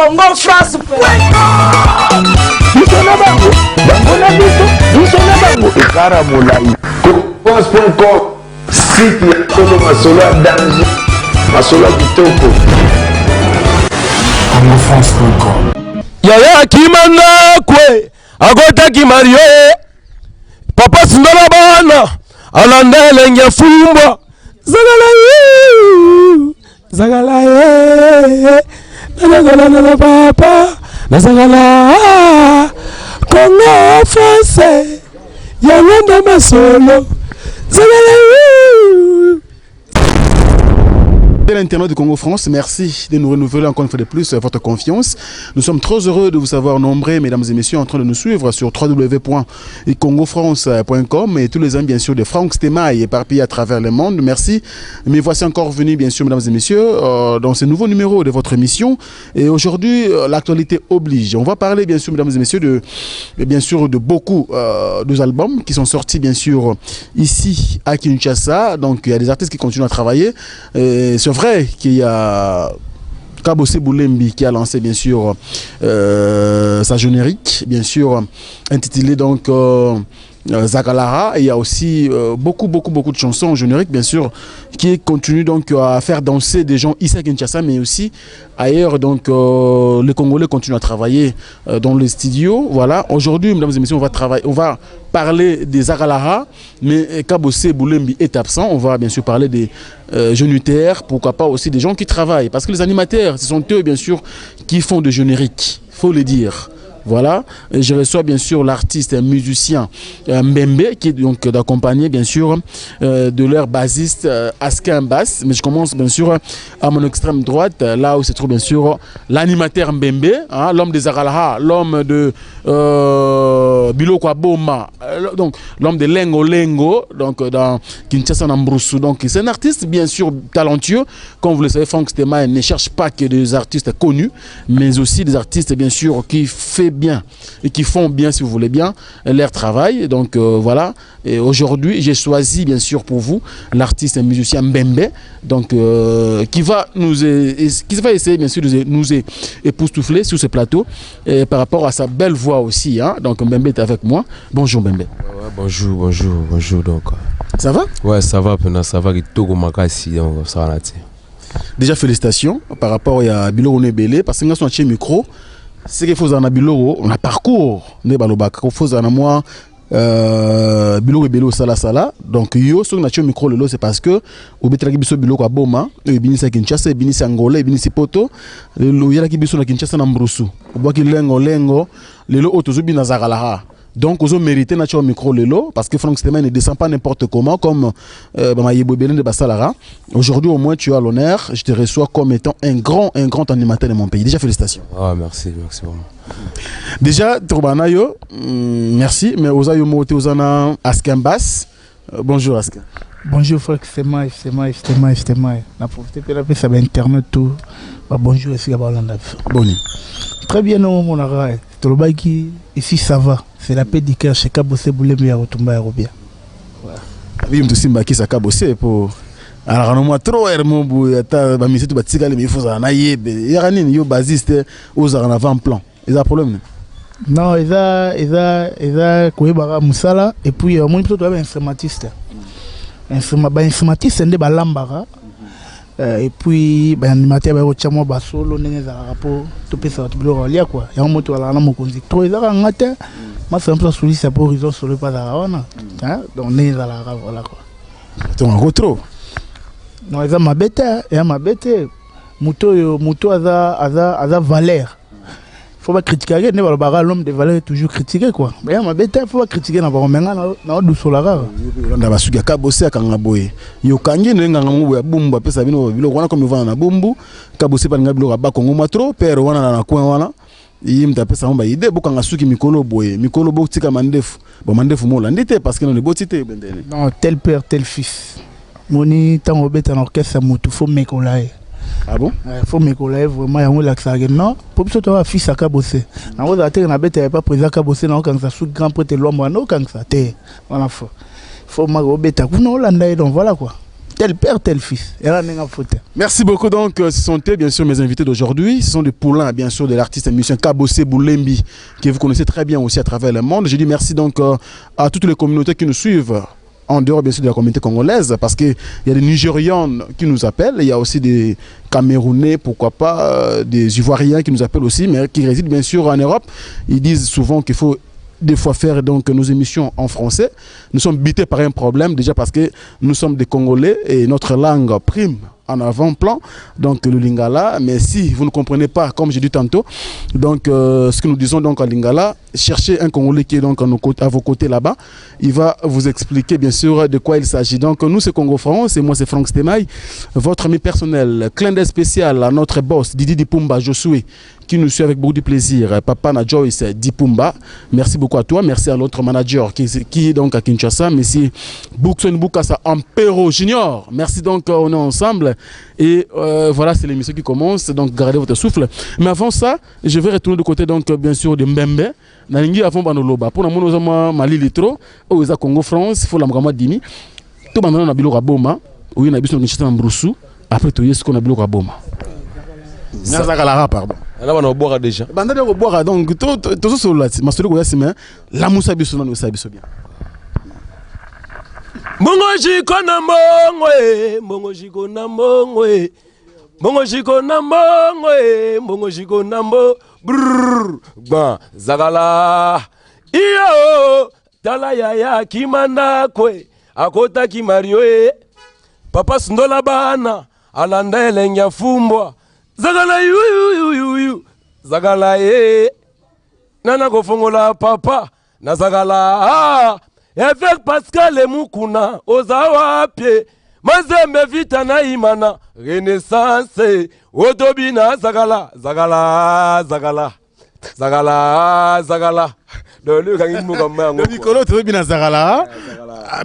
Congo France. France.com, site ya Congo Masola danger, Masola kitoko. CongoFrance.com. Yaya Kimana kwe, agota Kimario, Papa Sindala bana, alanda lenga fumba, zagala na papa, na zagala, Congo France, Yalanda Masolo. L'internaute de Congo France, merci de nous renouveler encore une fois de plus votre confiance. Nous sommes trop heureux de vous savoir nombreux, mesdames et messieurs, en train de nous suivre sur www.congofrance.com et tous les amis, bien sûr, de Franck Stemaille éparpillés à travers le monde. Merci. Mais voici encore venus, bien sûr, mesdames et messieurs, dans ce nouveau numéro de votre émission. Et aujourd'hui, l'actualité oblige. On va parler, bien sûr, mesdames et messieurs, de beaucoup d'albums qui sont sortis, bien sûr, ici à Kinshasa. Donc, il y a des artistes qui continuent à travailler. C'est vrai qu'il y a Kabose Boulembi qui a lancé bien sûr sa générique, bien sûr intitulée donc Zakalara. Et il y a aussi beaucoup de chansons génériques bien sûr qui continuent donc à faire danser des gens ici à Kinshasa mais aussi ailleurs. Donc les Congolais continuent à travailler dans les studios. Voilà, aujourd'hui mesdames et messieurs, on va parler des Zakalara, mais Kabose Boulembi est absent. On va bien sûr parler des jeunes UTR, pourquoi pas aussi des gens qui travaillent, parce que les animateurs, ce sont eux bien sûr qui font des génériques, faut le dire. Voilà, et je reçois bien sûr l'artiste musicien Mbembe qui est donc d'accompagner bien sûr de leur bassiste Askin Bass. Mais je commence bien sûr à mon extrême droite, là où se trouve bien sûr l'animateur Mbembe, hein, l'homme des Zagalaha, l'homme de Biloko Boma, donc l'homme de Lengo Lengo, donc dans Kinshasa Nambrusu. Donc c'est un artiste bien sûr talentueux. Comme vous le savez, Franck Stemaille ne cherche pas que des artistes connus, mais aussi des artistes bien sûr qui font bien et qui font bien, si vous voulez bien, leur travail. Donc voilà, et aujourd'hui j'ai choisi bien sûr pour vous l'artiste et musicien Mbembe, donc qui va essayer bien sûr de nous époustoufler sur ce plateau et par rapport à sa belle voix aussi, hein. Donc Mbembe est avec moi. Bonjour Mbembe. Ouais, bonjour donc. Ça va? Ouais, ça va, ça va, donc ça va. Déjà félicitations par rapport à Biloro Nebele, parce que nous sommes chez micro. C'est qu'il faut en Biloro, on a parcours ne balobaka, il faut en moi Biloro Belo sala. Donc yo sur nature micro lelo, c'est parce que au betraki biso Biloko a Boma, e binisa Kinshasa, e binisa Angola, e binisa Poto, le yeraki biso na Kinshasa na Mbrusu. Obaki lengo lelo otozubi na Zagalaha. Donc, vous méritez naturellement micro lelo parce que Franck Stemaille ne descend pas n'importe comment comme de Bassalara. Aujourd'hui, au moins, tu as l'honneur. Je te reçois comme étant un grand animateur de mon pays. Déjà, félicitations. Ah, merci vraiment. Déjà, Torbanayo, merci. Mais Ozayo Mote Ozana Askin Bass. Bonjour Askin. Bonjour Franck Stemaille. La profité de la ça va internet tout. Bonjour ici à Hollande. Boni. Très bien, mon arabe. Tolobaki ici ça va. C'est la paix du cœur chez Kabose Boulembi à Rotumba et Robia. Oui, je suis Mbaki sa Kabose pour. Alors, moi, trop hermobou, yata, bamisé tout batika, mais il faut en ailler. Yaranine, yo basiste, aux en avant-plan. Ils ont un problème? Non, ils ont Kouébara Moussala, et puis, moi, plutôt un instrumentiste. Instrumentiste, c'est un lambara. Et puis, animateur, il y a un solo, il y a un rapport, tout peut sortir, il y a un moto à la mokonzi. Trop, il y a un matin. Moi, c'est un peu celui qui a pour raison sur le pas d'Arawana. Donc, on est dans la rave, voilà quoi. Tu as un retro? Non, il y a ma bête, il y a ma bête. Mouto a valeur. Il faut pas critiquer, l'homme de valeur est toujours critiqué quoi. Mais il y a ma bête, il faut pas critiquer, il faut pas douce la rave. On a su Kabose à Kangaboy. Yo kangi n'enga ngamu ya bumba pesa bino bilo wana comme vana na bumbu. Kabose pa ngabilo ka bakongo matro, père wana na coin wana. Il m'a tapé ça, on va aider beaucoup à ceux qui mikolo boy, mikolo botika mandef, bon mandef mola, n'était parce que non les botité. Non, tel père, tel fils. Moni tant au bête en orchestre, moutou faut mekolae. Ah bon? Faut mekolae vraiment, y a un lac non. Pour que toi fils à Kabose. En gros, la terre n'a bête pas présent Kabose non quand ça sous grand prêtre l'homme non quand ça t'es. Voilà faut. Faut ma bête à non Hollande donc voilà quoi. tel père, tel fils. Merci beaucoup. Donc, ce sont bien sûr mes invités d'aujourd'hui. Ce sont des poulains, bien sûr, de l'artiste et musicien Kabose Boulembi, que vous connaissez très bien aussi à travers le monde. Je dis merci donc à toutes les communautés qui nous suivent, en dehors bien sûr de la communauté congolaise, parce qu'il y a des Nigérians qui nous appellent, il y a aussi des Camerounais, pourquoi pas, des Ivoiriens qui nous appellent aussi, mais qui résident bien sûr en Europe. Ils disent souvent qu'il faut des fois faire donc nos émissions en français. Nous sommes bités par un problème, déjà parce que nous sommes des Congolais et notre langue prime en avant-plan, donc le lingala. Mais si vous ne comprenez pas, comme j'ai dit tantôt, donc ce que nous disons donc en lingala, cherchez un Congolais qui est donc à vos côtés là-bas. Il va vous expliquer bien sûr de quoi il s'agit. Donc nous c'est Congo France et moi c'est Franck Stemai, votre ami personnel. Clin d'œil spécial à notre boss Didi Dipumba Josué, qui nous suit avec beaucoup de plaisir. Papa na Joyce Dipumba, merci beaucoup à toi. Merci à l'autre manager qui est donc à Kinshasa, merci Boukson Boukassa Ampero Junior. Merci donc, on est ensemble. Et voilà, c'est l'émission qui commence, donc gardez votre souffle. Mais avant ça, je vais retourner du côté donc bien sûr de Mbembe. Nalingi avant Banoloba. Pour nous nous Mali Litro, au Congo France, il faut la Mgama Dimi. Tout le monde a bilo Raboma, oui, on a besoin de Kinshasa Mbroussou. Après tout, est-ce qu'on a bilo Raboma? Pardon. Là, on a boire déjà. Bandade au boire donc tout sur là. Ma sœur Goya Sima, la moussa biso na moussa biso bien. Mongoji kona mongwe, mongoji kona mongwe. Mongoji kona mongwe, mongoji kona mo. Brrr, ba zagala. Iyo, tala yaya kimanda kwe, akota kimarioe. Papa sundola bana, alanda elengya fumbwa. Zagala yu Zagala Nana kofongola papa na Zagala avec Pascal et Mukuna Ozawa pie Mazembe vita na imana Renaissance Odobina Zagala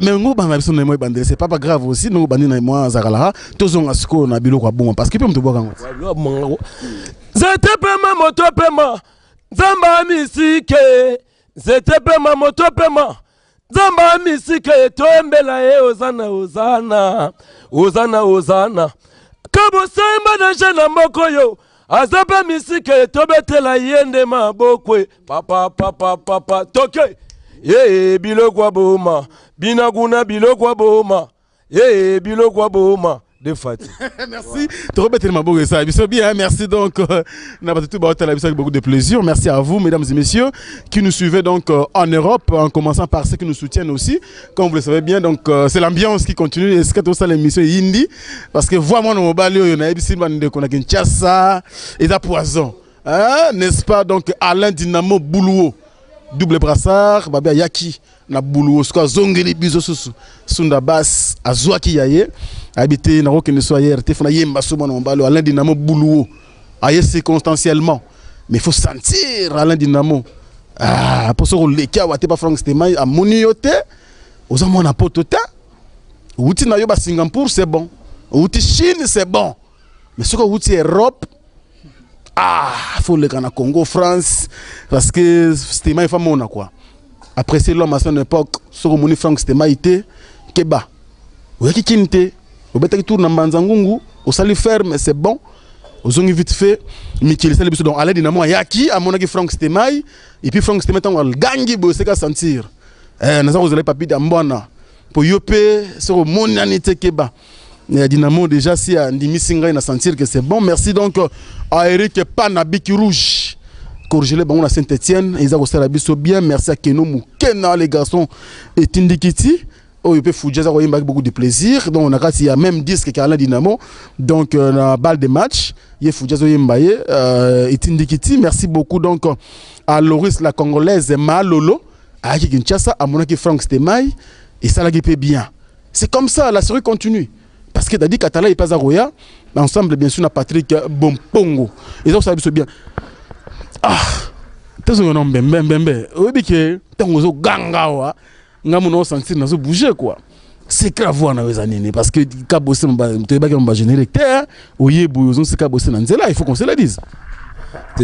mais nous c'est pas grave aussi nous bandina moi Zagala tozonga siko na bilo kwa bon parce que peut me boka ngo zete pema moto pema zamba misike zete pema moto pema zamba misike toembela ozana kabo semba na jena mokoyo azape misike tobetela yende mabokwe papa toke bilokwa boma binaguna bilokwa boma bilokwa boma de Fati. Merci. Bien, merci donc. Beaucoup de plaisir. Merci à vous, mesdames et messieurs, qui nous suivez donc en Europe, en commençant par ceux qui nous soutiennent aussi. Comme vous le savez bien, donc c'est l'ambiance qui continue. Et c'est tout ça l'émission Hindi, parce que vraiment nos balio, il y en a ici, on a Kinshasa et la poison, n'est-ce pas? Donc Alain Dynamo Boulouo, double brassard, Babia Yaki. Na Boulouo, ce zongeli bizo susu sunda bas azwaki yaye habité na roke ne soyer te fona yemba somo na mbalo Alain Dynamo Boulouo aye circonstanciellement mais il faut sentir Alain Dynamo pour ce rôle leka wate pas Franck Stemai a monioté aux amona na potota outi na yo ba Singapour c'est bon outi Chine c'est bon mais ce que outi Europe faut le kana Congo France parce que Stemai fa mona quoi. Après l'homme à son époque, ce que mon Franck Stemai était Keba. Ou qui kinte, au bête tourne en Banzangungu, au salut ferme, c'est bon. Aux ongi vite fait, mais qui est le donc Alain Dynamo Yaki, à mon avis Franck Stemai, et puis Franck Stemai on gangi, c'est qu'à sentir. Nous avons les papiers d'Ambona pour yoper sur mon anité Keba. Dynamo déjà si à Ndimi Singa il sentir que c'est bon. Merci donc à Eric Panabiki Rouge. Corgile Bango à Saint-Etienne, ils ont la biso bien. Merci à Keno Moukena, les garçons, et Tindikiti. Oh, il peut fouiller, ça a beaucoup de plaisir. Donc, on a il y a même disque Alain Dynamo. Donc, on a balle de match. Il y a fouiller, et Tindikiti. Merci beaucoup donc à Loris, la Congolaise, Malolo, à Kinshasa, à Monaki Franck Stemai. Et ça l'a guépé bien. C'est comme ça, la série continue. Parce que t'as dit Katala et pas Aroya. Ensemble, bien sûr, on a Patrick Bompongo. Ils ont ça bien. T'as un nom bembe. Oui, que t'as un oiseau gangawa. Ngamuno sentir nazo bouger quoi. C'est grave na wezanini parce que kabose tu ba kamba générateur oye bouzon c'est kabose na nzela il faut qu'on se le dise.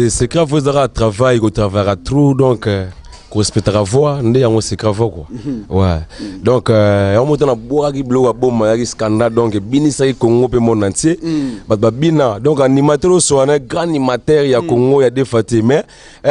C'est grave vous aura travail au travers trop donc respectera voix ndé yango c'est grave quoi ouais donc on monte na boka ki bloka bomba ya scandale donc binisa ki Congo pe monde entier ba bina donc animateur so un grand animateur ya Congo ya défaté mais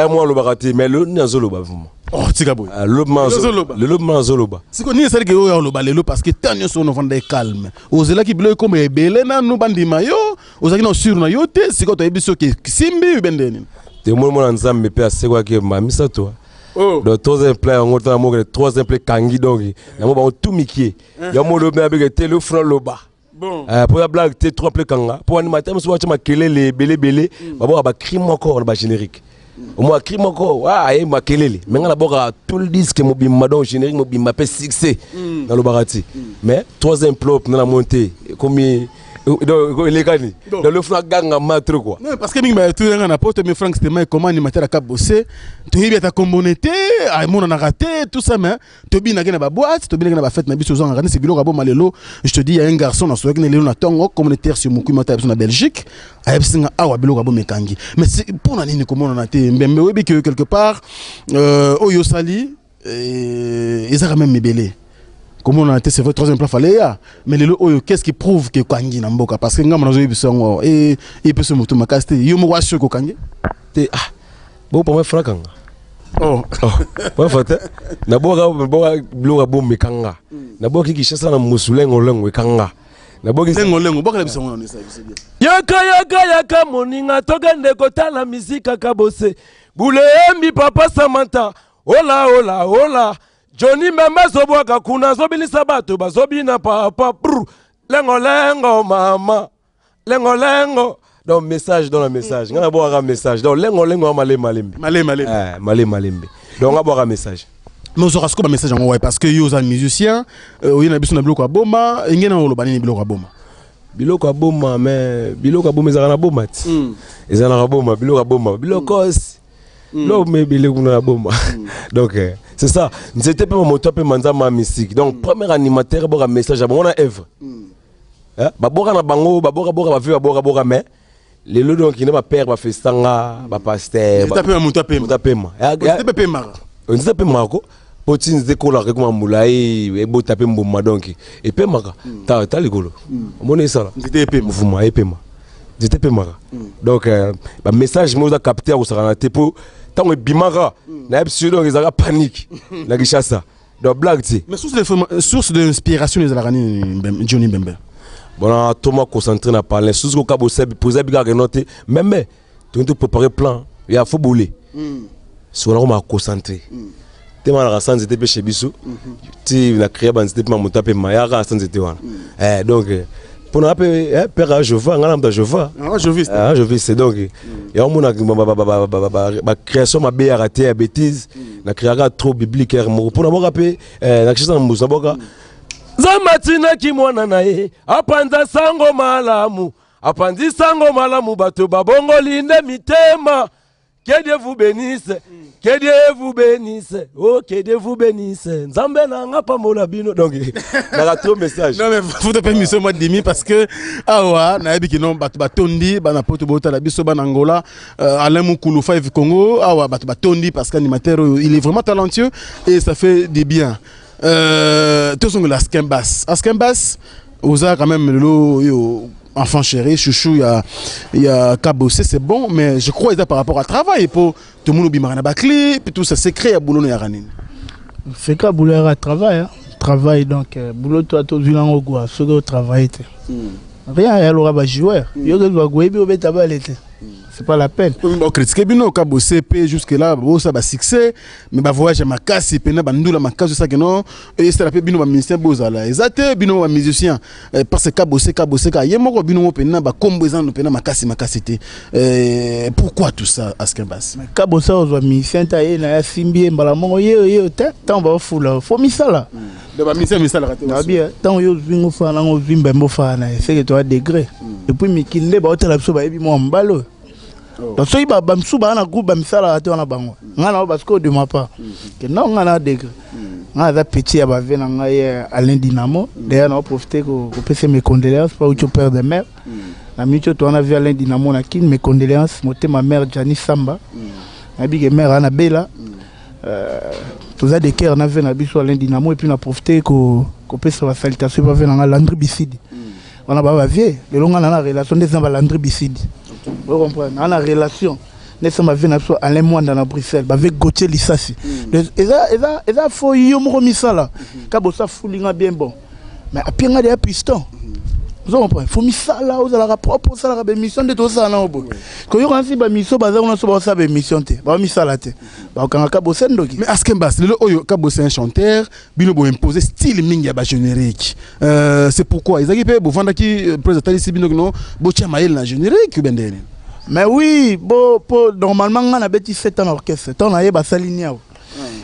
moi le bakati mais le nazolo ba vraiment oh tika boy le manzoloba siko ni sali ke yo ya loba lelo parce que tanyo so no vanda calme ozela ki bilo comme ebele na no bandima yo ozaki na sur na yo te siko to ebiso ke simbi bendeni te mo mo nzambe pe asekwa ke mamisa toi donc troisième plat on entend mo que troisième plat kangi donc na mo ba tout mikie ya mo lo me avec téléphone loba bon pour la blague te trois plats kanga pour animateur mo so wa chama kelele belé ba ba crime encore ba générique au moins crime encore ah ma kelele mais ngala boka tout le disque mo bimma donc générique mo bimma pe succès dans le barati mais troisième plat na la montée comme il est gagné dans le flanc ganga matro quoi non parce que mingi tu nga na pote mais Frank Stema comment animateur a bosser to hibi ta communauté ay mon na raté tout ça mais to bi na gena ba boîte to bi na ba fête na biso zo ngani c'est biloko ba malelo je te dis il y a un garçon na so gena lelo na tongo communautaire sur muku mata na Belgique ay singa awa biloko ba mekangi mais c'est pour na nini comment on a té mbembe webi que quelque part oyo sali ezaka même mebele. Comment on a été, c'est votre troisième plat fallait mais le qu'est-ce qui prouve que Kangi n'a pas parce que nous avons eu et il peut se moto ma caste yo mo washo ko Kangi ah bon pour moi fraka oh ouais fata na boka bloga bom mekanga na boka ki chasa na musulengo lengo kanga na boka lengo boka biso on est ça yaka moninga togende kotala mizika kabose bule mi papa Samantha hola Johnny Memba Zoboka kuna zobili sabato bazobina papa lengo mama lengo donc message dans le message ngana boka message donc lengo malembe donc ngana boka message mais on aura quoi message en ouais parce que yo za musicien oyina biso na biloko ya boma ngena oloba nini biloko ya boma mais biloko ya boma ezana boma ti ezana boma biloko ya boma biloko non mais biloko na boma donc c'est ça c'était pas mon top manzama musique donc premier animateur boka message on a Eve ba boka na bango ba boka mais les lots donc il n'est pas père ba festanga ba pasteur tapé mon tapé on tapé marco potine de kola ko mamulai e bo tapé mboma donc et pe maka ta ligolo on est ça là c'était épée mouvement épée j'étais pe maka donc ba message mo za capter au sarana te pour tant bimara na epsilon ezaka panique na Kishasa donc blague ti mais source d'inspiration les alani Johnny Mbembe bon Thomas concentré na parler source ko kabo sebi poser biga noter même tu dois préparer plan il y a faut bouler sur la ma concentré tellement la sans était chez biso ti na créer ban c'était ma montape mayara sans était wana donc pour nous appeler père Jova ngala Jova je vis c'est donc et on mona ba création ma bé raté à bêtise na créera trop biblique pour nous rappeler na kisa mbuzaboka zamatina kimwana nae apanza sango malamu apandi sango malamu bato babongo linde mitema que Dieu vous bénisse que Dieu vous bénisse oh que Dieu vous bénisse nzambe na nga pamola bino donc na trop message non mais faut te permettre moi demi parce que awa na yebi kino bato batondi bana poto bota la biso bana Angola Alain Mukulu 5 Congo awa bato batondi parce qu'animateur il est vraiment talentueux et ça fait du bien tous sont la Skimbas osa quand même le enfant chéri, chouchou, il y a Kabossé, c'est bon, mais je crois que par rapport à travail, pour tout le monde bimarana bakli, puis tout ça, c'est créé à boulot et à ranin. C'est qu'à boulot à travail, travail donc boulot toi tout du langue au goût, ce que travail rien, il y a le joueur, il y a le goût et puis au bétabal était. C'est pas la peine. On critique bien ka bosser jusque là ça va succès mais ba voyage ma casse pena bandula ma casse ça que non et c'est la pe bino ba ministère bozala ezate bino ba musicien parce que ka bosser ka yemoko bino pena ba kombo ezana pena ma casse té pourquoi tout ça à Skimbas ka bosser aux musiciens ta na simbi mbala mo yo tant ba fula fo misala de ba musicien misala raté na bien tant yo zingo fa na ngo zimba mbo fa na c'est que toi degré et puis mikinde ba otala biso ba yebi mo mbalo. Donc si ba bamsuba na groupe bamisala ate wana bango ngana parce que de ma part que non ngana degré ngana petit ya ba vena ngai Alain Dynamo d'ailleurs on profiter ko pese mes condoléances pour au père de mère na micho to on a vu Alain Dynamo na kin mes condoléances moté ma mère Jani Samba na bige mère ana bela Tous des cœurs n'avaient na biso Alain Dynamo et puis on a profité qu'on peut se la salutation pas venir dans Landry Bissidi. On a pas vieux, les longs on a relation des gens Landry Bissidi. Vous comprenez? On a relation. Nous sommes venus à Alain Mwanda dans Bruxelles avec Gauthier Lissassi. Et ça faut y avoir ça là. Quand ça foulinga bien bon. Mais à pied on a des pistons. Vous comprenez? Il faut mettre ça là, vous avez la propre ça la mission de tout ça là. Quand vous avez une mission, vous avez une mission. Vous avez mis ça là. Mais à ce que c'est un chanteur, il a imposé style mingi à générique. C'est pourquoi ils ont vendre qui présenter ici bino botia maïl na générique bendene. Mais oui, normalement on a 7 ans orchestre. On a ba salinia.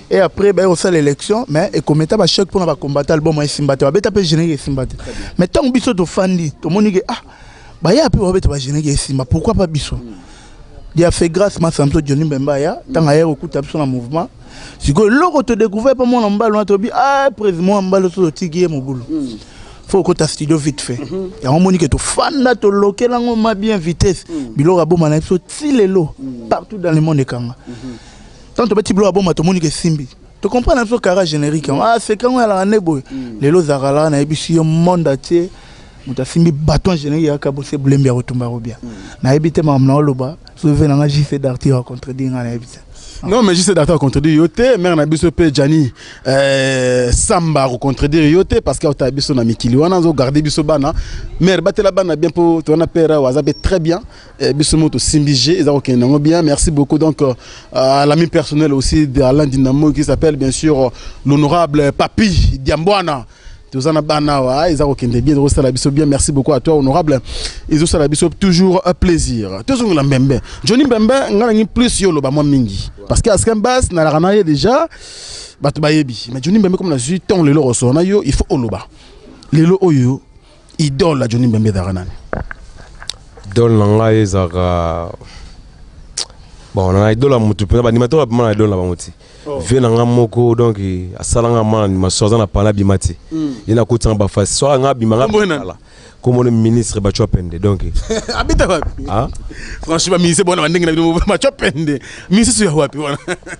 Et après, on fait l'élection, mais comme état à chaque fois, on va combattre l'album et Simbate. On va taper générer Simbate. Mais tant que Bisso te fandi, tout le monde dit ah, bah il y a peu on va générer Simbate. Pourquoi pas Bisso? Il a fait grâce à Samson Johnny Mbembaya. Tant qu'il y a beaucoup de sur le mouvement. Si que l'autre te découvre pas mon emballon, on te dit ah, président emballon sur le tigre mon boulot. Faut que tu studio vite fait. Et on monique to fanda to local on m'a bien vitesse. Bilo rabo manaiso tilelo partout dans le monde de Kanga. Tant que petit bloc à bon matomoni que Simbi. Tu comprends un peu carré générique. Ah c'est quand on a la nebo. Les lots zarala na ebishi yo monde atier. Muta Simbi bâton générique à kabose blembi à retomber robia. Na ebité mamna oloba. Souvenez na JC d'arti à contredire na ebité. Non, mais juste d'accord contredire yote, mais on a besoin de Gianni Samba contredire yote parce que on a besoin de Mikili, on a gardé biso bana, mais battre la bana bien pour ton appel, on a très bien, biso moto Simbigé, ils ont bien, merci beaucoup donc à l'ami personnel aussi de Alain Dynamo qui s'appelle bien sûr l'honorable Papi Diamboana. Ils ont bien, merci beaucoup à toi, honorable. Ils ont toujours un plaisir. Toujours la Mbembe. Johnny Mbembe, on a plus yo loba moi mingi. Parce qu'à ce qu'on base, na la ranaye déjà, batubayebi. Mais Johnny Mbembe comme la suite, on le reçoit, il faut oloba. Le lo oyo, idole la Johnny Mbembe d'Aranane. Idole nanga ezaka. Bon, on a idole la mutu, mais animateur a pas idole la mutu. Venanga moko donc asalanga man ma soza na pala bimati ina kutanga ba face so nga bimanga la comme le ministre Bacho Pende donc habita wapi ah franchement ministre bona ndenge na Bacho Pende ministre ya wapi wana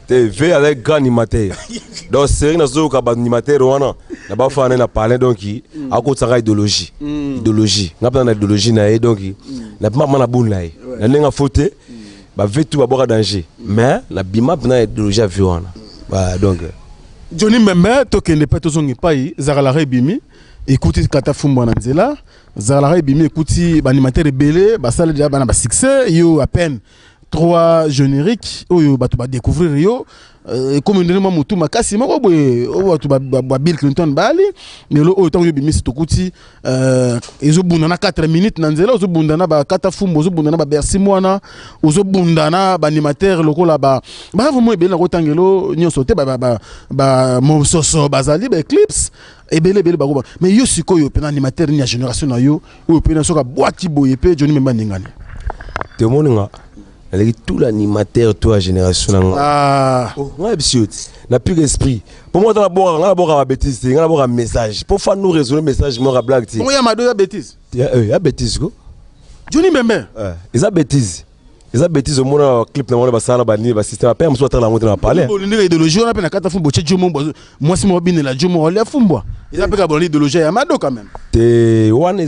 te ve avec grand animateur donc c'est na zo ka ba animateur wana na ba fa na parler donc akutanga idéologie ngapana na idéologie na donc na mama na bun na na nenga faute ba vetu ba boka danger mais la bima na idéologie a vu wana bah donc Johnny Mbembe tokende pas tozongi pai zarala bimi écoutez kata fumba na nzela zarala bimi écoutez ba animateur belé ba sala déjà ba succès yo à peine 3 génériques oyo ba to ba découvrir yo comme une moment mutu makasi mako boye o to ba Bill Clinton bali mais lo autant yo bimi tokuti ezo bunda na 4 minutes na nzela ozo bunda na ba kata fumba ozo bunda na ba Bercy mwana ozo bunda na ba animateur lokola ba vraiment ebele na kotangelo nyonso te ba mososo bazali ba clips ebele ba ko mais yo sikoyo pe na animateur ni ya génération na yo o pe na soka boîte boye pe Johnny Mbembe ndingani te moninga avec tout l'animateur toi génération ah ouais monsieur n'a plus d'esprit pour moi dans la boire bêtise dans la boire message pour faire nous résoudre message moi blague bon il y a ma deux bêtise il bêtise quoi Johnny Mbembe ils a bêtise au monde clip na ba sala ba ni ba système après moi soit la monter na parler bon ni idéologie on appelle na kata fumbo chez Jomo moi si moi bin la Jomo le fumbo ils appellent ka bon idéologie ya mado quand même te wana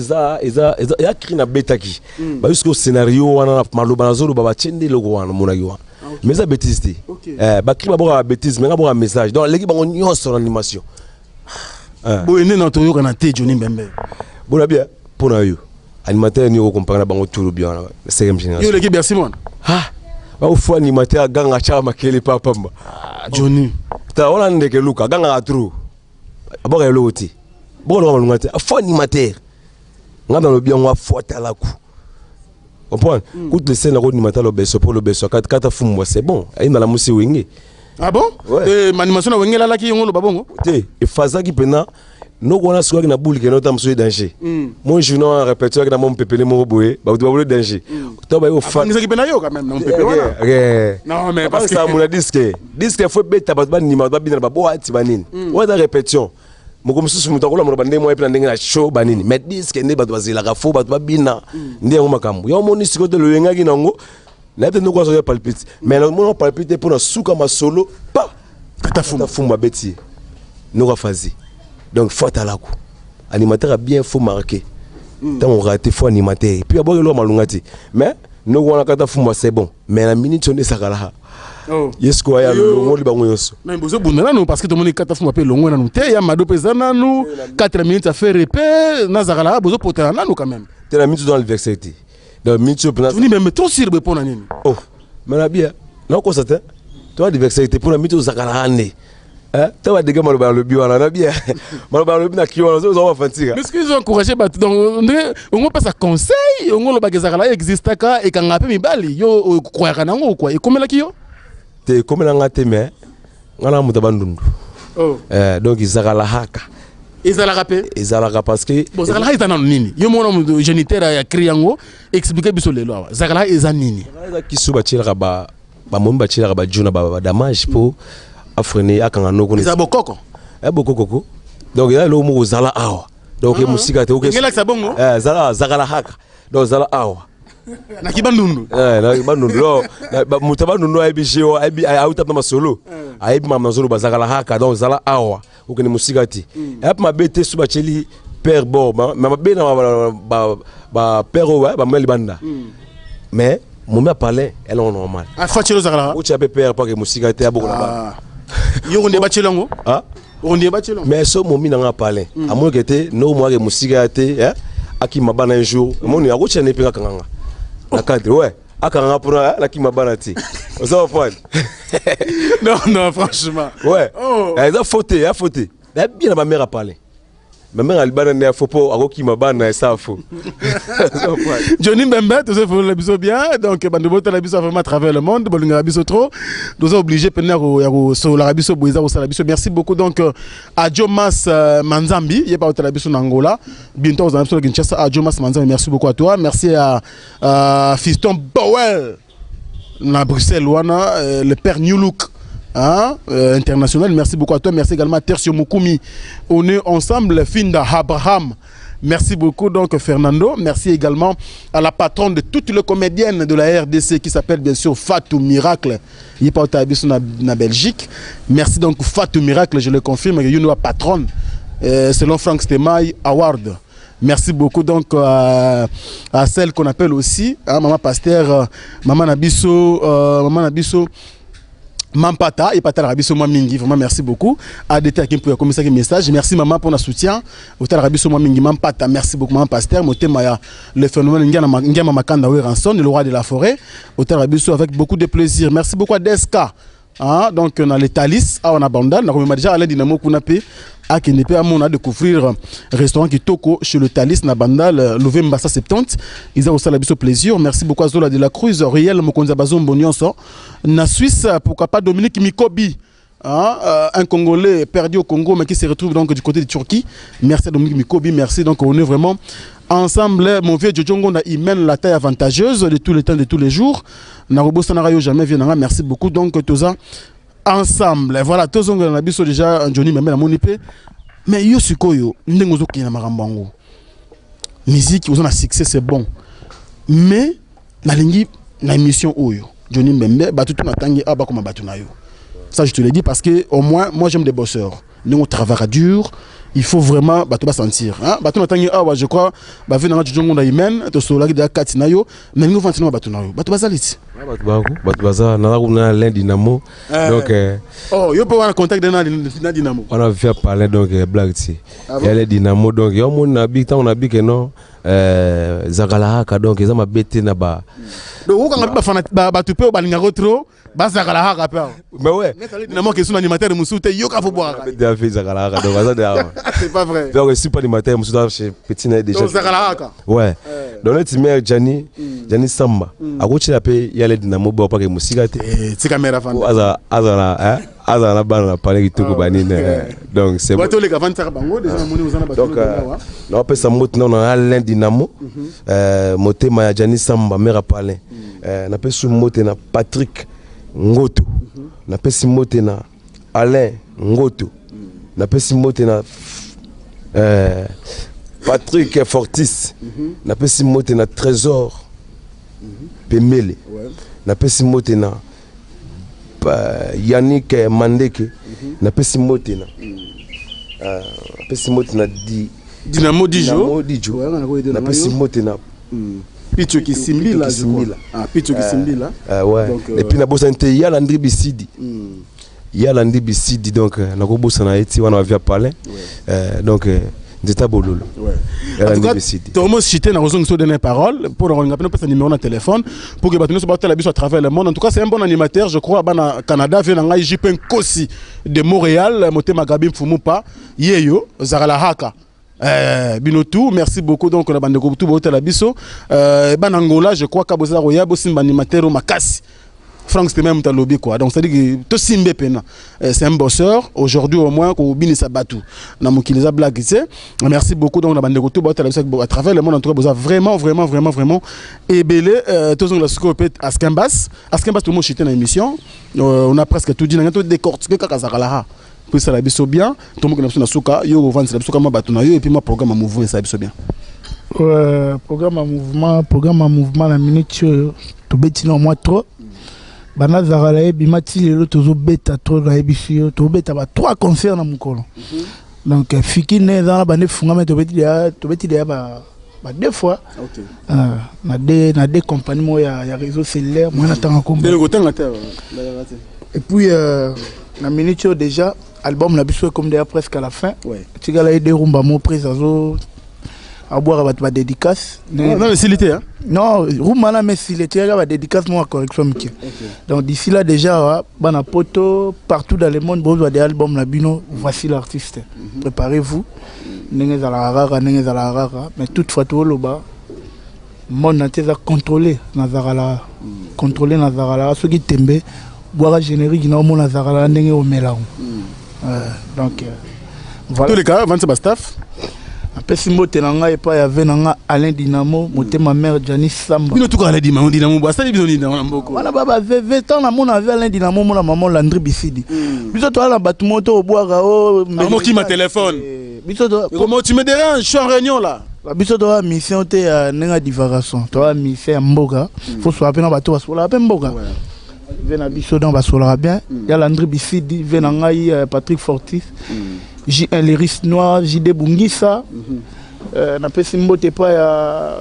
ya krina betaki ba jusqu'au scénario wana maloba nazolo ba tchende logo wana mona yo mais ça bêtise ba clip ba bêtise mais ba message donc l'équipe on y sur l'animation bon ni na to yo kana te Johnny Mbembe bon la bien pour na yo animateur ni comparer na bango tout bien la 5e génération yo l'équipe Bercy mon ah ba faut animateur ganga cha makele papa mba Johnny ta wala ndeke luka ganga atru aboka loti bolo malunga te faut animateur ngana lo bien wa fota la ku comprendre toute les scènes animateur lo beso pour le beso kata fumwa c'est bon ina la musi wenge ah bon animation na wenge la ki yongolo babongo te e fazaki pena no kona soka na boule ke no tam so danger moi je no répétition na mon pepele mo boye ba tu ba danger to ba yo fa ngisa ki pena yo quand même na pepele non mais parce que ça mon disque faut beta ba ni ma ba bina ba bo ati banini wa da répétition mo comme sous mutakola mo bande mo epina ndenge na show banini mais disque ne ba bazila ka fo ba bina ndenge mo makambo yo moni siko de lo yenga ki nango na te no kwa so palpite mais no mo palpite pour na suka ma solo pa kata fuma beti nous fazi donc faut à la coup animateur a bien faut marquer tant on raté faut animateur puis aboire lo malungati mais nous on a kata fuma c'est bon mais la minute on est sakala yes quoi ya longo libango yoso mais bozo bundana no parce que tout le monde kata fuma pe longo na nous te ya mado pezana nous 4 minutes à faire répé na zakala bozo potana na nous quand même te la minute dans l'université donc minute tu ni même trop sur répondre nini oh mais la bien non quoi ça toi l'université pour la minute zakala ane tu vas dégager le bio là bien le bien qui on va fantiga mais ce qu'ils ont encouragé donc on passe à conseil on le bagage là existe ka et quand ngape mibali yo croire nango quoi et comme la kiyo te comme la ngate mais ngala mutabandundu donc izakala haka izala parce que bon zakala izana nini yo mona géniteur ya criango expliquer biso lelo zakala izanini kisuba chira ba momba chira ba juna ba damage pour afrene akanga noko ni bokoko bokoko donc il y a le mot zala awa donc musika te oke ngela sabongo zala zakala haka donc zala awa na kibandundu na kibandundu mutabandundu aibishiwa auta na masolo aibi mama zolo bazakala haka donc zala awa oke ni musika te ap mabete suba cheli père bo mama be na ba père wa ba meli banda mais mon mère parlait elle est normal a fatilo zakala ou tu as peur pas que musika te aboko là yo on débat chelongo on débat chelongo mais so momi na parler à moins que te no moi que musika te aki mabana un jour mon ya ko chene pinga kanga na cadre ouais akanga pour la ki mabana ti ça va non franchement ouais ça faute bien ma mère a parlé ma mère albana ne faut pas akoki mabana ça faux Johnny Mbembe tu sais faut la biso bien donc bande bote la biso vraiment à travers le monde bolinga biso trop nous sommes obligés penako ya ko so la biso boiza ko sala biso merci beaucoup donc à Jomas Manzambi il est pas au la biso Angola bientôt aux ambitions de Kinshasa à Jomas Manzambi merci beaucoup à toi merci à Fiston Bowell na Bruxelles wana le père New Look international, merci beaucoup à toi, merci également à Tertio Mukumi. On est ensemble, Finda Abraham. Merci beaucoup donc Fernando. Merci également à la patronne de toutes les comédiennes de la RDC qui s'appelle bien sûr Fatou Miracle. Il est pas au Belgique. Merci donc Fatou Miracle, je le confirme, il y a une patronne selon Frank Stemay Award. Merci beaucoup donc à celle qu'on appelle aussi Maman Pasteur, Maman Nabiso. Mampata et Pata Rabiso Mingi, vraiment merci beaucoup. ADT qui pour commencer un message. Merci maman pour le soutien. Pata Rabiso Mingi Mampata, merci beaucoup maman pasteur. Moté Maya le phénomène Ngama Makanda Ranson, le roi de la forêt. Pata Rabiso avec beaucoup de plaisir. Merci beaucoup à Deska. Donc on a les Thalys, on a Bandal, on a déjà Alain Dynamo Kunape. À Kenepe, on a découvrir restaurant qui toko chez le Thalys na Bandal, Louvé Mbassa 70. Ils ont aussi la biso plaisir. Merci beaucoup à Zola de la Cruz, Riel Mokonza Bazom Bonyonso. Na Suisse, pourquoi pas Dominique Mikobi, un Congolais perdu au Congo mais qui se retrouve donc du côté de Turquie. Merci à Dominique Mikobi, merci. Donc on est vraiment ensemble. Mon vieux Djodjongo il mène la taille avantageuse de tous les temps, de tous les jours. Narobo Sanarayo jamais viendra. Merci beaucoup. Donc tout ça. Ensemble, voilà, tous on a biso déjà Johnny même la monipe mais yo sikoyo ndengozo kina marambango musique vous en a succès c'est bon mais na lingi na émission oyo Johnny Mbembe batu tout natangi aba comme batu na yo ça je te le dis parce que au moins moi j'aime des bosseurs nous on travaille dur il faut vraiment batu ba sentir batu natangi aba je crois ba vena ngati jongo na imen to sola de kati na yo mais nous vantino batu na yo batu bazaliti batu baza na l'un dynamo donc yo peut avoir contact de dynamo on a fait parler donc blague ti il y a les dynamo donc yo mon habite on habite que non zakala haka donc ils ma bête na ba donc on a fana ba tu peux balinga retro ba zakala haka pa mais ouais dynamo que son animateur musute yo ka faut boire déjà fait zakala haka donc ça c'est pas vrai donc je suis pas animateur musute chez petit na déjà zakala haka ouais donc le mère Jani Samba a coaché la paix il y a les dynamo ba pas que musika te c'est caméra fan azala bana parler qui tout banine donc c'est bon les gars ça bango déjà moni vous en a donc non peut ça mot non l'un dynamo motema ya Jani Samba mère parler na peut sous moté na Patrick Ngoto na peut si moté na Alain Ngoto na peut si moté na Patrick Fortis na peut si moté na Trésor Pemele na peut si moté na Yannick Mandeke na pesi mote na pesi mote na di Dynamo Dijo na pesi mote na Picho Kisimbila Picho Kisimbila ouais et puis na bossa nte ya Landry Bisidi ya Landry Bisidi donc na ko bossa na eti wana via palais donc Ndeta Bololo. En tout cas, Thomas Chité n'a besoin de donner parole pour nous rappeler un numéro de téléphone pour que nous soyons à travers le monde. En tout cas, c'est un bon animateur, je crois, au Canada, vient en Jipen Kosi de Montréal, Moté Magabim Fumupa, Yeyo, Zarala Haka. Binotou, merci beaucoup. Donc, on a bandé tout au Telabiso. Angola, je crois qu'Abosa Roya, Bossim animateur Makasi. Franck, c'était même lobby quoi. Donc, c'est-à-dire que c'est un bosseur. Aujourd'hui, au moins, qu'on bini sabatou. Namukiliza blague, merci beaucoup. Donc, on a bandé tout à travers le monde. En tout cas, vraiment ébélé. Tous on l'a scopé à Skembas. À Skembas, tout le monde chité dans l'émission. On a presque tout dit. On a tout décortiqué Kakazakalaha. Puis ça l'a biso bien. Tout le monde qui a souka. Yo, vend ça souka ma batuna. Yo, et puis moi, programme à mouvement, ça biso bien. Programme à mouvement, la minute, tout bêtine au moins trop. Bana Zaralae bimati lelo tozo beta trop na ebisio to beta ba 3 concerts na mukolo. Donc fiki ne dans la bande funga to beti ya ba 2 fois. OK. Na des compagnies mo ya réseau cellulaire moi na tanga komba. Et puis na minute déjà album na biso comme déjà presque à la fin. Ouais. Tigala ide rumba mo présazo à boire à dédicace. Non, mais s'il était, hein? Non, Roumana, mais s'il était, il y a dédicace, moi, correction. Donc, d'ici là, déjà, Bana Poto, partout dans le monde, vous avez des albums, la Bino, voici l'artiste. Préparez-vous. Mais toutefois, tout le bas, monde entier a contrôlé Nazarala. Contrôlé Nazarala. Ceux qui t'aiment, boire générique, ils n'ont pas Nazarala, n'est au mélange. Donc, voilà. Tous les cas, Van Sebastaf. Après si mot tenanga et pas y avait nanga Alain Dynamo moté ma mère Janice Samba bino tout Alain Dynamo basta bino Dynamo mboko wala baba ve tant na mon avait Alain Dynamo mon maman Landry Bisidi biso to ala bâtiment to boire o maman qui ma téléphone biso to comment tu me déranges je suis en réunion là biso to mission te nenga divagation to mission mboka faut soit appeler bato soit appeler mboka vena biso dans basola bien ya Landry Bisidi venanga Patrick Fortis J Léris Noir, JD Bungisa, na pesi mbote pa ya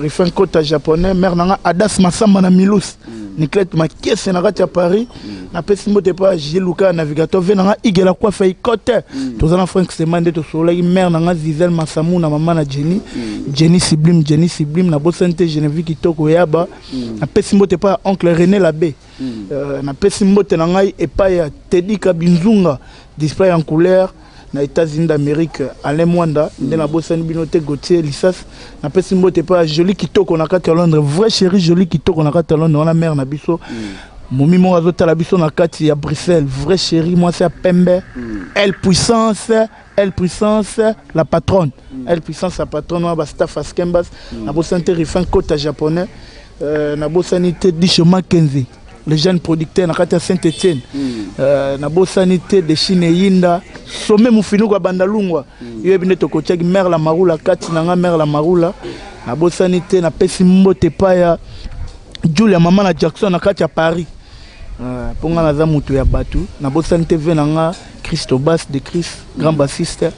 Rifin Kota japonais, mère nanga Adas Masamba na Milus, Niclette Makiese na kati ya Paris, na pesi mbote pa J Luka navigateur venanga Igela kwa fay Kote, tozana Frank Semande to soleil mère nanga Zizel Masamou na maman na Jenny Sublime na Bosante Genevieve Kitoko yaba, na pesi mbote pa oncle René Labé, na pesi mbote nanga et pa ya Teddy Kabinzunga, display en couleur. Na États-Unis d'Amérique Alain Mwanda na bosani binote Gauthier Lissas na pesi mbote pa joli kitoko na kati ya Londres vrai chéri joli kitoko na kati ya Londres na mère na biso momi mo azota la biso na kati ya Bruxelles vrai chéri moi c'est Pembe elle puissance la patronne elle puissance la patronne ba staff Askembas na bosani Rifin Kota japonais na bosani te Disho Mackenzie les jeunes producteurs na kati ya Saint-Étienne na bosanité de Chine Yinda sommet mufinu kwa bandalungwa yo ebine to kotiaki mère la marula kati nanga mère la marula na bosanité na pesi mbote pa ya Julia mama na Jackson na kati ya Paris ponga na za mutu ya batu na bosanité venanga Christo Bass de Chris grand bassiste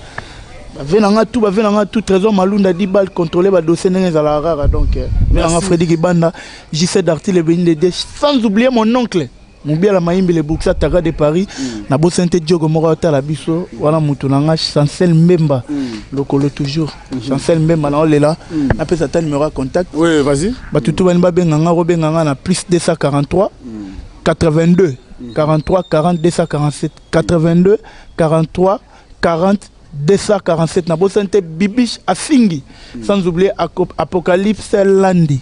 venanga tout trésor malunda 10 balles contrôlé ba dossier ndenge za la rara donc venanga Freddy Kibanda JC d'Artil et de sans oublier mon oncle Moubiala la maïmbe le boxa Taga de Paris na bosante Diogo Morata la biso wana mutu nanga Chancel Mbemba lokolo toujours Chancel Mbemba na olela na pesa ta numéro contact oui vas-y ba tutu bani ba benganga robenganga na plus 243 82 43 40 247 82 43 40 247 na bosante Bibiche Afingi sans oublier Apocalypse Landi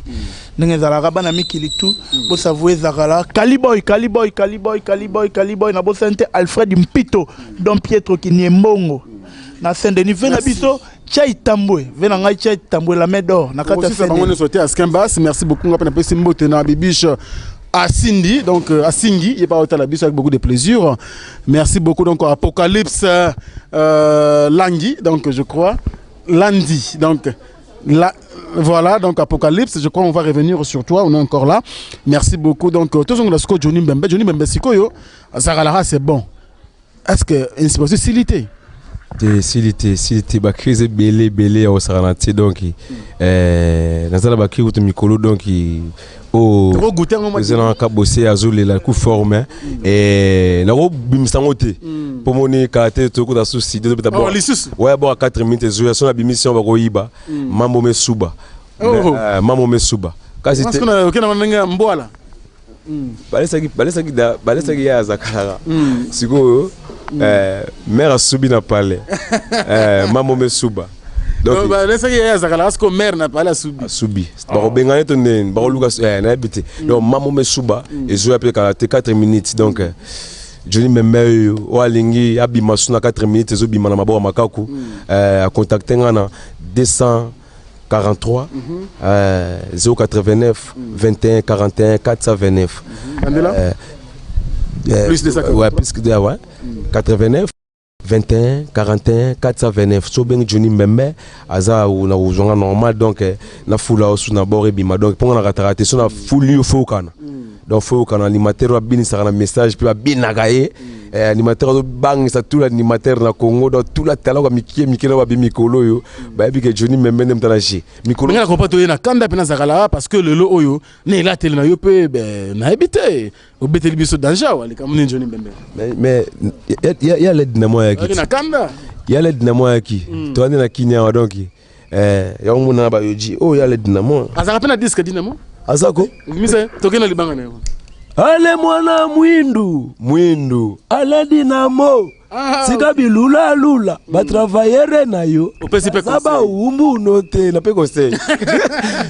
ndenge zalaka bana mikili tout bo savouer zakala Caliboy na bosante Alfred Mpito Don Pietro Kiniembongo na Saint-Denis vena biso Chai Tambwe vena ngai Chai Tambwe la main d'or na kata Saint-Denis sauté à Skembas merci beaucoup ngapa na pesi mbote na Bibiche Asindi donc Asingi il est pas au la biso avec beaucoup de plaisir merci beaucoup donc Apocalypse Langi donc je crois Landi donc Là, voilà, donc Apocalypse, je crois qu'on va revenir sur toi, on est encore là. Merci beaucoup. Donc, tout le monde a Johnny Mbembe, Zagalara, c'est bon. Est-ce que c'est possibilité? Silité, bah crise belé au Saranati donc nazala ba ki mikolo donc au zela ka bosser azole la coup formé et na go bimsangote pour moni kate to ko da souci de d'abord ouais bon à 4 minutes zo so na bimission ba ko yiba mambo mesuba kasi parce que OK na nga mbola balesaki ya zakala siko mère Subi n'a parlé. Maman me Suba. Donc, mère n'a pas la Subi. Subi. Donc, maman me Suba. Et je vais appeler 4 minutes. Donc, Johnny Mbembe, Oalingi, Abimasuna 4 minutes. Je vais appeler Makaku. À contacter 243 089 21 41 429. Plus de ça. Ouais, plus que de ouais. 89 21 41 429 so ben Johnny Mbembe aza ou na uzonga normal donc na fula osu na bore bima donc pour na ratarate so na fuli au fokana donc fokana animateur abini sara na message puis abina gaé animateur bang ça tout l'animateur na Congo donc tout la tala mikelo ba bimikolo yo ba bi que Johnny Mbembe nem talaji mikolo nga ko to na kanda pena zakala parce que le lo oyo ne la tele na yo pe na habité au beteli biso danger wali comme Johnny Mbembe mais il y a l'aide na moi yaki na kanda il y a l'aide na moi yaki to andi na kinya donc ya muna ba yoji oh il y a l'aide na moi azaka pena disque dinamo azako mise tokena libanga na yo ale mwana mwindu ale dinamo sika bilula lula ba travailler na yo ba umbu note na pe conseil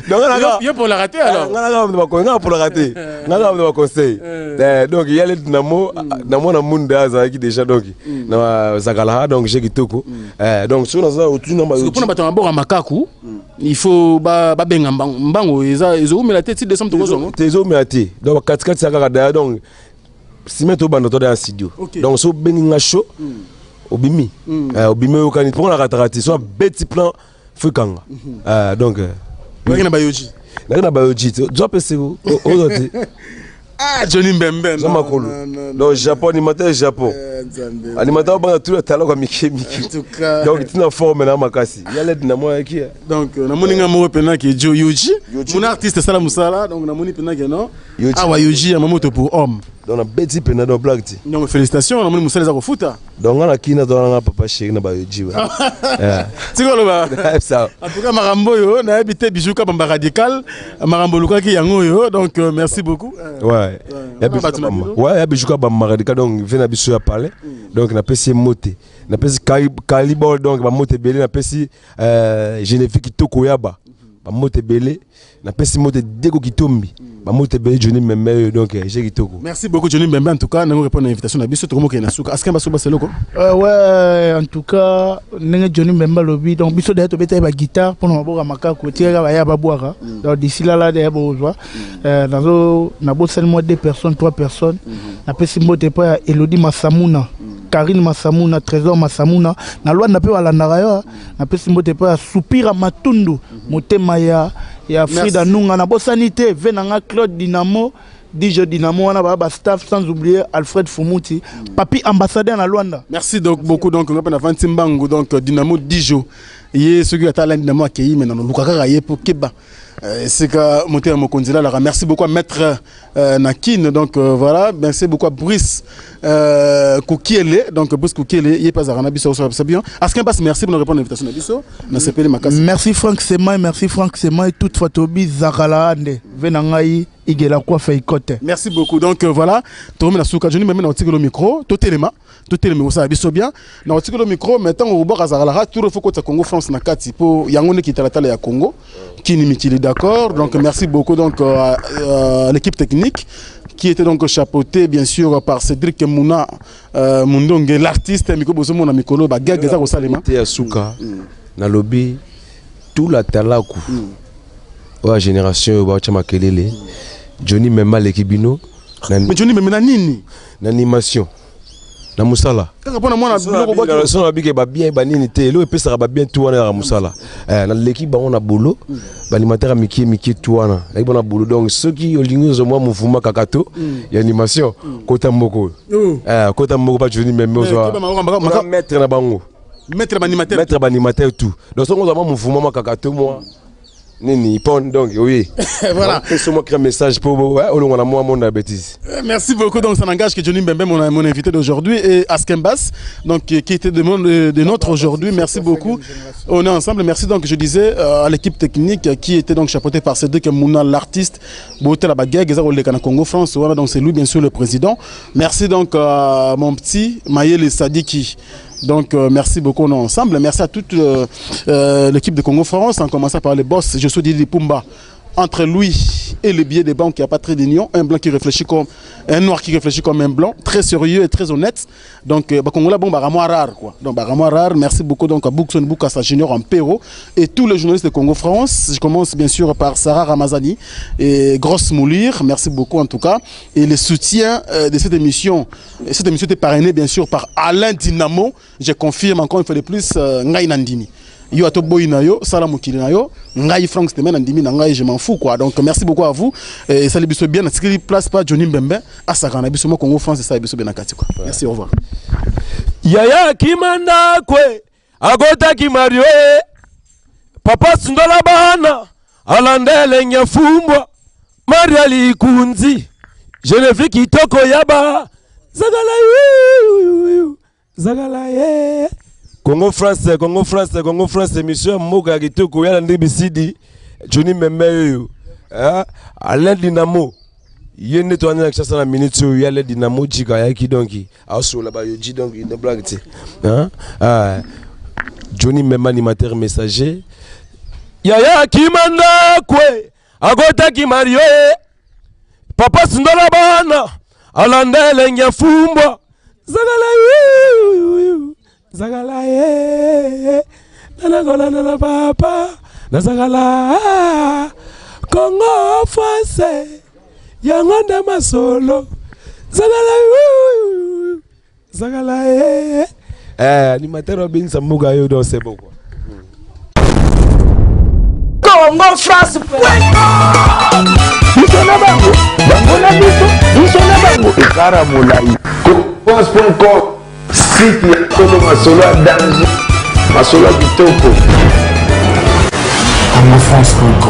donc yo pour la rater alors nga pour la rater nga conseil donc il y a le dinamo na mona munda za ki déjà donc na zakala donc j'ai kitoko donc sur ça autour na ba parce que pour na bato mabora makaku il faut ba benga mbango ezo umela tete décembre tokozongo tezo umela donc 4 saka donc si metto bando to dans studio donc so benga show obimi obimi okani pour la ratarate so petit plan fukanga donc na bayoji jo pese ozoti Johnny Mbembe donc Japon animateur banga tout le talent comme Miki donc tu na forme na makasi ya l'aide na moi qui donc na moninga mo pena ki Jo Yuji mon artiste sala musala donc na moni pena ki non awa Yuji mamoto pour homme donc na beti pena do black ti donc félicitations na moni musala za ko futa donc na kina to na papa chéri na ba Yuji tikolo ba ça en tout cas marambo yo na habité bijuka bamba radical marambo lukaki yango yo donc merci beaucoup ouais ya bijuka bamba radical donc vient biso ya parler donc na pesi moté na pesi calibre donc ba moté belé na pesi Geneviève Kitoko yaba ba moté belé na pesi moté Dego Kitombi ba moté belé Johnny Mbembe donc j'ai Kitoko. Merci beaucoup Johnny Mbembe en tout cas nous répondre à l'invitation na biso to komo na suka aska baso baseloko ouais en tout cas nenge Johnny Mbembe lobi donc biso de to beta ba guitare pour na boka makako tiera ba ya ba boaka donc d'ici là de bozwa nazo na bossel moi 2 personnes 3 personnes na pesi moté pa Elodie Massamuna Karine Massamuna Trésor Massamuna na loi na pe walandaka yo na pesi moté pa Soupira Matundu motema ya Frida Nunga na bosanité venanga Claude Dinamo DJ Dinamo wana ba staff sans oublier Alfred Fumuti papi ambassadeur na Luanda. Merci donc beaucoup donc on a Vanti Mbangu donc Dinamo Dijo yé ce qui a talent Dinamo accueilli maintenant lukaka raye pour Keba c'est que monter mon consulat là merci beaucoup à maître Nakin donc voilà merci beaucoup à Brice Koukiele donc Brice Koukiele il est pas à Ranabiso c'est bien est-ce qu'on passe merci pour nous répondre à l'invitation Nabiso na CPL Makasi merci Franck Sema et toute Fatobi Zakala ande venangai igela kwa faikote merci beaucoup donc voilà tout le monde a souka Johnny Mbembe na otiki le micro tout élément ça biso bien na otiki le micro maintenant au bord Zakala tout le faut que Congo France na kati pour yango ne kitala ya Congo Kini Mikili d'accord donc merci beaucoup donc à l'équipe technique qui était donc chapeauté bien sûr par Cédric Mouna Mundonge l'artiste Miko Bosomo na Mikolo ba gag za ko salema te asuka na lobby tout la talaku wa génération ba chama kelele Johnny Mbembe l'équipe bino mais Johnny Mbembe na nini na animation na musala kaka pona mwana biloko ba la son abike ba bien ba nini te lo epesa ba bien tout wana na musala na l'équipe ba on a boulot ba animateur miki tout wana na bona boulot donc ceux qui olingo zo moi mouvement kakato ya animation kota moko kota moko ba joni même ozo mettre na bango mettre ba animateur tout donc son mo mouvement kakato moi Nini, donc oui. Voilà. Laissez-moi créer un message pour vous. Merci beaucoup. Donc, ça n'engage que Johnny Mbembe, mon invité d'aujourd'hui, et Askembas, donc qui était de notre aujourd'hui. Merci beaucoup. On est ensemble. Merci donc, je disais, à l'équipe technique qui était donc chapeautée par Cédric Mouna, l'artiste, Boté la baguette, Congo France. Voilà, donc c'est lui, bien sûr, le président. Merci donc à mon petit Maël Sadiki. Donc merci beaucoup, on est ensemble. Merci à toute l'équipe de Congo France, en commençant par les boss. Je suis Didi Pumba. Entre lui et le billet des banques, il n'y a pas très d'union. Un blanc qui réfléchit comme un noir qui réfléchit comme un blanc, très sérieux et très honnête. Donc, Congolais, bon, vraiment rare, quoi. Donc, vraiment rare. Merci beaucoup donc à Boukson Boukassa Junior en Péro et tous les journalistes de Congo France. Je commence bien sûr par Sarah Ramazani et Grosse Moulir. Merci beaucoup en tout cas. Et le soutien de cette émission. Cette émission était parrainée bien sûr par Alain Dinamo. Je confirme encore une fois de plus, Ngaï Nandini. Yo ato boy na yo sala mokili na yo ngai Frank Stemmen andimi na ngai je m'en fous quoi. Donc merci beaucoup à vous et ça biso bien atiki place pas Johnny Mbembe à Sakana biso mo Congo France ça biso bien nakati quoi. Merci, au revoir. Yaya kimanda kwe agota kimario papa sundola bana alandele nyafumbwa mariali kunzi jenefi kitoko yaba zagala ye Congo France, émission Moga Kitoko, Yala Ndibisidi, Johnny Mbembe, Alain Dinamo, Yene to ane akisa na minute Yala Dinamo Jika Yaki Donki, also là-bas Yoji Donki, de blague, Johnny Mbembe animateur messager, Yaya Kimanda Kwe, Agota Kimario, Papa Sundola Bana, Alandele Nyafumbwa, Zagala ye nanagola nana papa nazagala Congo France yangonda masolo zagala ye animateur Robinson Muga yo do c'est bon quoi. Congo France Bisona bango bangona bisona bango ekara molai France.com site ya Congo masolo ya danger masolo ya kitoko Congo France.com